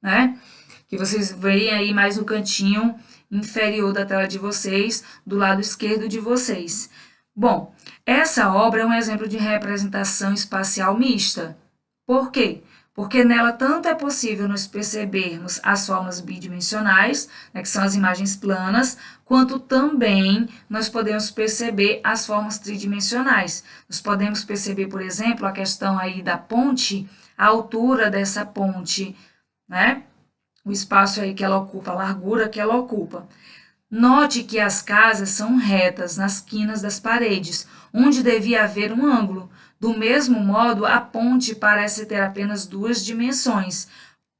né? Que vocês veem aí mais no cantinho inferior da tela de vocês, do lado esquerdo de vocês. Bom, essa obra é um exemplo de representação espacial mista. Por quê? Porque nela tanto é possível nós percebermos as formas bidimensionais, né, que são as imagens planas, quanto também nós podemos perceber as formas tridimensionais. Nós podemos perceber, por exemplo, a questão aí da ponte, a altura dessa ponte, né? O espaço aí que ela ocupa, a largura que ela ocupa. Note que as casas são retas nas quinas das paredes, onde devia haver um ângulo. Do mesmo modo, a ponte parece ter apenas duas dimensões.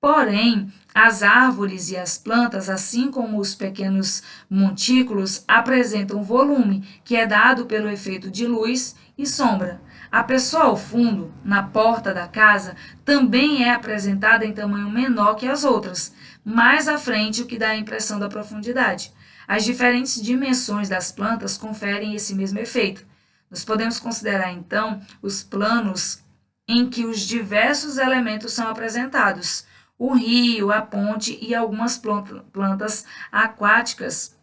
Porém, as árvores e as plantas, assim como os pequenos montículos, apresentam volume, que é dado pelo efeito de luz e sombra. A pessoa ao fundo, na porta da casa, também é apresentada em tamanho menor que as outras, mais à frente, o que dá a impressão da profundidade. As diferentes dimensões das plantas conferem esse mesmo efeito. Nós podemos considerar, então, os planos em que os diversos elementos são apresentados. O rio, a ponte e algumas plantas aquáticas,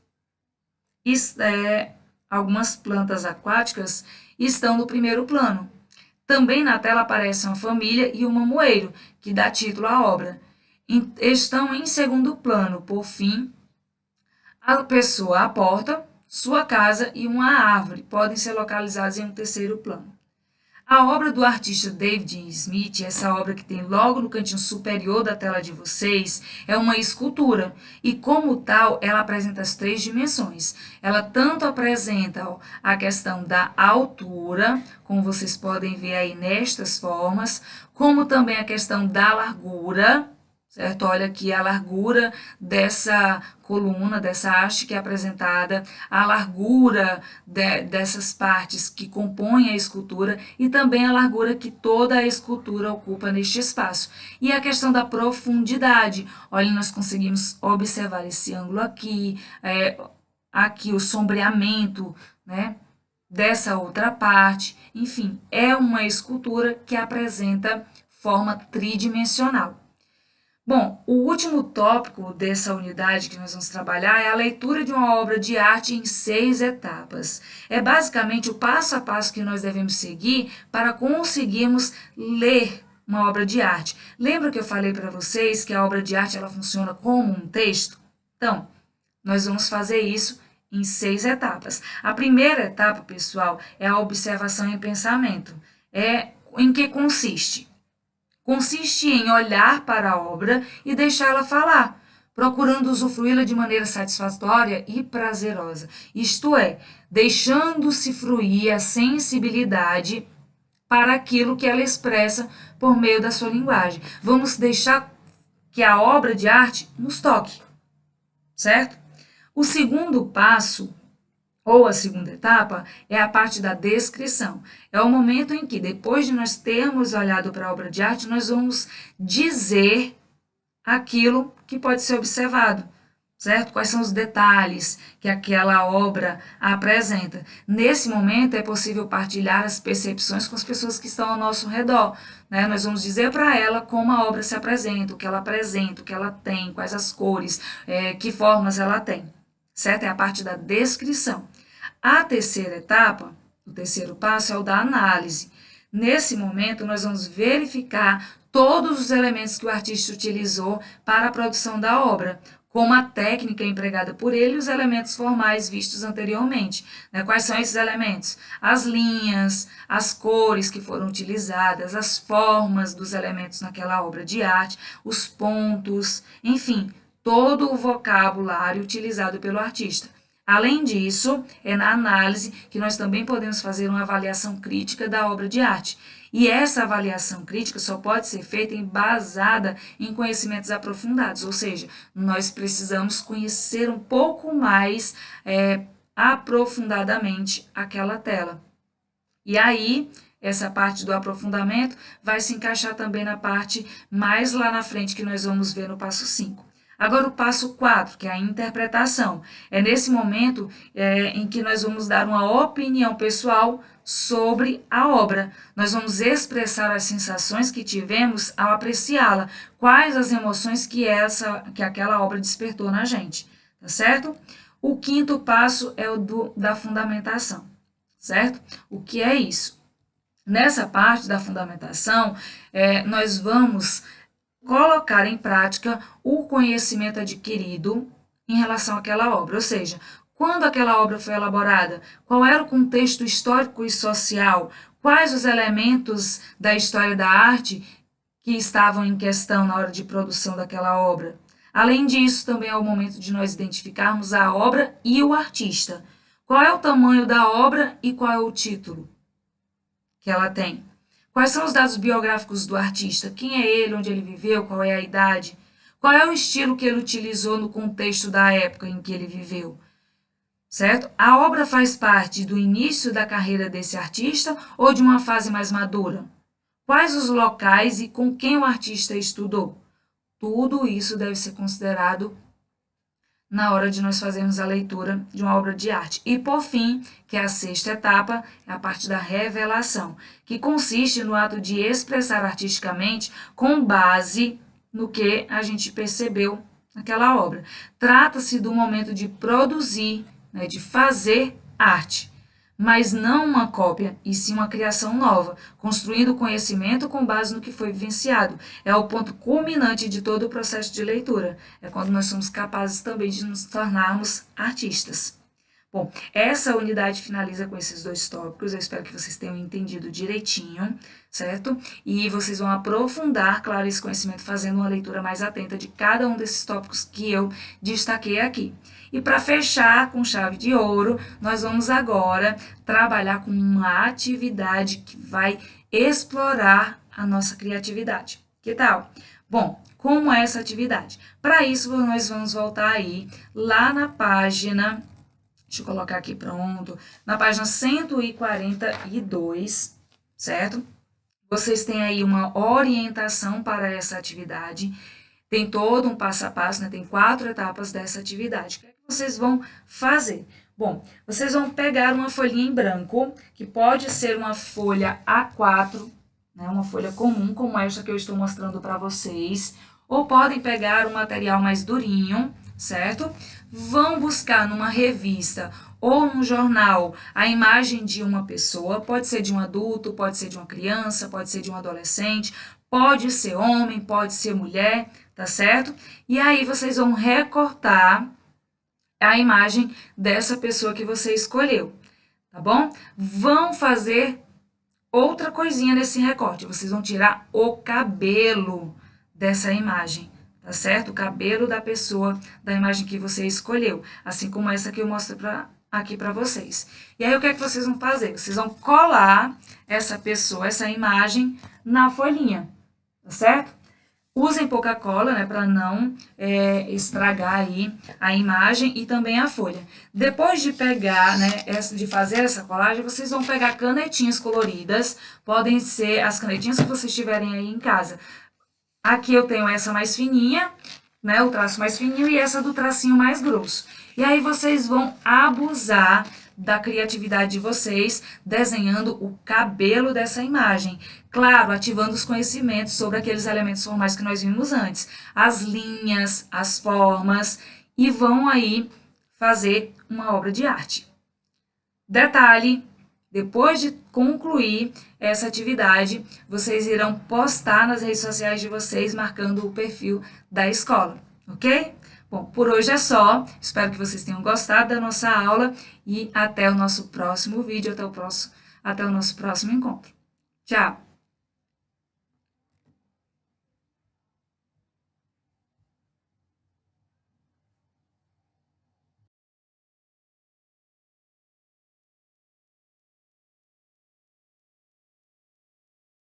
algumas plantas aquáticas estão no primeiro plano. Também na tela aparece uma família e um mamoeiro, que dá título à obra. Estão em segundo plano, por fim, a pessoa à porta, sua casa e uma árvore podem ser localizados em um terceiro plano. A obra do artista David Smith, essa obra que tem logo no cantinho superior da tela de vocês, é uma escultura e, como tal, ela apresenta as três dimensões. Ela tanto apresenta a questão da altura, como vocês podem ver aí nestas formas, como também a questão da largura, certo? Olha aqui a largura dessa coluna, dessa haste que é apresentada, a largura dessas partes que compõem a escultura e também a largura que toda a escultura ocupa neste espaço. E a questão da profundidade. Olha, nós conseguimos observar esse ângulo aqui, aqui o sombreamento, né, dessa outra parte. Enfim, é uma escultura que apresenta forma tridimensional. Bom, o último tópico dessa unidade que nós vamos trabalhar é a leitura de uma obra de arte em 6 etapas. É basicamente o passo a passo que nós devemos seguir para conseguirmos ler uma obra de arte. Lembra que eu falei para vocês que a obra de arte ela funciona como um texto? Então, nós vamos fazer isso em 6 etapas. A primeira etapa, pessoal, é a observação e pensamento. Em que consiste? Consiste em olhar para a obra e deixá-la falar, procurando usufruí-la de maneira satisfatória e prazerosa. Isto é, deixando-se fruir a sensibilidade para aquilo que ela expressa por meio da sua linguagem. Vamos deixar que a obra de arte nos toque, certo? O segundo passo ou a segunda etapa é a parte da descrição. É o momento em que, depois de nós termos olhado para a obra de arte, nós vamos dizer aquilo que pode ser observado, certo? Quais são os detalhes que aquela obra apresenta. Nesse momento, é possível partilhar as percepções com as pessoas que estão ao nosso redor, né? Nós vamos dizer para ela como a obra se apresenta, o que ela apresenta, o que ela tem, quais as cores, que formas ela tem, certo? É a parte da descrição. A terceira etapa, o terceiro passo, é o da análise. Nesse momento, nós vamos verificar todos os elementos que o artista utilizou para a produção da obra, como a técnica empregada por ele e os elementos formais vistos anteriormente. Quais são esses elementos? As linhas, as cores que foram utilizadas, as formas dos elementos naquela obra de arte, os pontos, enfim, todo o vocabulário utilizado pelo artista. Além disso, é na análise que nós também podemos fazer uma avaliação crítica da obra de arte. E essa avaliação crítica só pode ser feita embasada em conhecimentos aprofundados, ou seja, nós precisamos conhecer um pouco mais aprofundadamente aquela tela. E aí, essa parte do aprofundamento vai se encaixar também na parte mais lá na frente que nós vamos ver no passo 5. Agora, o passo 4, que é a interpretação. É nesse momento em que nós vamos dar uma opinião pessoal sobre a obra. Nós vamos expressar as sensações que tivemos ao apreciá-la, quais as emoções que aquela obra despertou na gente, tá certo? O quinto passo é o da fundamentação, certo? O que é isso? Nessa parte da fundamentação, nós vamos colocar em prática o conhecimento adquirido em relação àquela obra, ou seja, quando aquela obra foi elaborada, qual era o contexto histórico e social, quais os elementos da história da arte que estavam em questão na hora de produção daquela obra. Além disso, também é o momento de nós identificarmos a obra e o artista. Qual é o tamanho da obra e qual é o título que ela tem? Quais são os dados biográficos do artista? Quem é ele, onde ele viveu, qual é a idade? Qual é o estilo que ele utilizou no contexto da época em que ele viveu? Certo? A obra faz parte do início da carreira desse artista ou de uma fase mais madura? Quais os locais e com quem o artista estudou? Tudo isso deve ser considerado na hora de nós fazermos a leitura de uma obra de arte. E, por fim, que é a sexta etapa, é a parte da revelação, que consiste no ato de expressar artisticamente com base no que a gente percebeu naquela obra. Trata-se do momento de produzir, né, de fazer arte, mas não uma cópia, e sim uma criação nova, construindo conhecimento com base no que foi vivenciado. É o ponto culminante de todo o processo de leitura. É quando nós somos capazes também de nos tornarmos artistas. Bom, essa unidade finaliza com esses dois tópicos, eu espero que vocês tenham entendido direitinho, certo? E vocês vão aprofundar, claro, esse conhecimento fazendo uma leitura mais atenta de cada um desses tópicos que eu destaquei aqui. E para fechar com chave de ouro, nós vamos agora trabalhar com uma atividade que vai explorar a nossa criatividade. Que tal? Bom, como é essa atividade? Para isso, nós vamos voltar aí lá na página... Deixa eu colocar aqui pronto. Na página 142, certo? Vocês têm aí uma orientação para essa atividade. Tem todo um passo a passo, né? Tem 4 etapas dessa atividade. O que é que vocês vão fazer? Bom, vocês vão pegar uma folhinha em branco, que pode ser uma folha A4, né? Uma folha comum, como esta que eu estou mostrando para vocês. Ou podem pegar um material mais durinho, certo? Vão buscar numa revista ou num jornal a imagem de uma pessoa, pode ser de um adulto, pode ser de uma criança, pode ser de um adolescente, pode ser homem, pode ser mulher, tá certo? E aí vocês vão recortar a imagem dessa pessoa que você escolheu, tá bom? Vão fazer outra coisinha nesse recorte, vocês vão tirar o cabelo dessa imagem. Tá certo? O cabelo da pessoa, da imagem que você escolheu, assim como essa que eu mostro aqui para vocês. E aí, o que é que vocês vão fazer? Vocês vão colar essa pessoa, essa imagem, na folhinha, tá certo? Usem pouca cola, né, para não estragar aí a imagem e também a folha. Depois de pegar, né, de fazer essa colagem, vocês vão pegar canetinhas coloridas, podem ser as canetinhas que vocês tiverem aí em casa. Aqui eu tenho essa mais fininha, né, o traço mais fininho, e essa do tracinho mais grosso. E aí vocês vão abusar da criatividade de vocês, desenhando o cabelo dessa imagem. Claro, ativando os conhecimentos sobre aqueles elementos formais que nós vimos antes. As linhas, as formas, e vão aí fazer uma obra de arte. Detalhe: depois de concluir essa atividade, vocês irão postar nas redes sociais de vocês, marcando o perfil da escola, ok? Bom, por hoje é só. Espero que vocês tenham gostado da nossa aula e até o nosso próximo vídeo, até o nosso próximo encontro. Tchau!